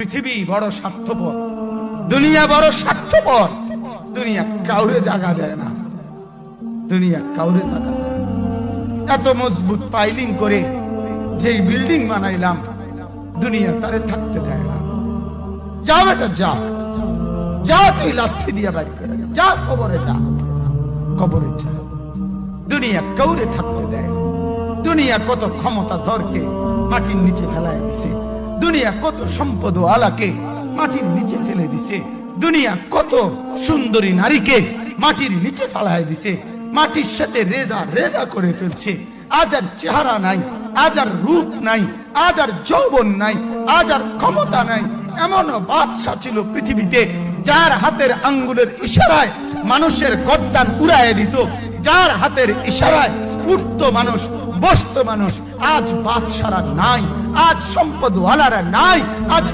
পৃথিবী বড় স্বার্থপর, দুনিয়া বড় স্বার্থপর। দুনিয়া কাউরে জায়গা দেয় না, দুনিয়া কাউরে জায়গা দেয় না। এত মজবুত পাইলিং করে যেই বিল্ডিং বানাইলাম, দুনিয়া তারে থাকতে দেয় না। যা বেটা যা, যা তুই লাথি দিয়া বাইর করে যা, কবরে যা, কবরে যা। দুনিয়া কাউরে থাকতে দেয় না। দুনিয়া কত ক্ষমতা ধরকে মাটির নিচে ফেলায় দিছে, দুনিয়া কত সম্পদ আলাকে মাটির নিচে ফেলে দিছে, দুনিয়া কত সুন্দরী নারীকে মাটির নিচে ফেলায় দিছে, মাটির সাথে রেজা রেজা করে ফেলছে। আজ আর চেহারা নাই, আজ আর রূপ নাই, আজ আর যৌবন নাই, আজ আর ক্ষমতা নাই। এমন বাদশা ছিল পৃথিবীতে যার হাতের আঙ্গুলের ইশারায় মানুষের গর্দান উড়াইয়া দিত, যার হাতের ইশারায় উঠত মানুষ, বসত মানুষ। আজ বাদশারা নাই, আজ সম্পদওয়ালারা নাই, আজ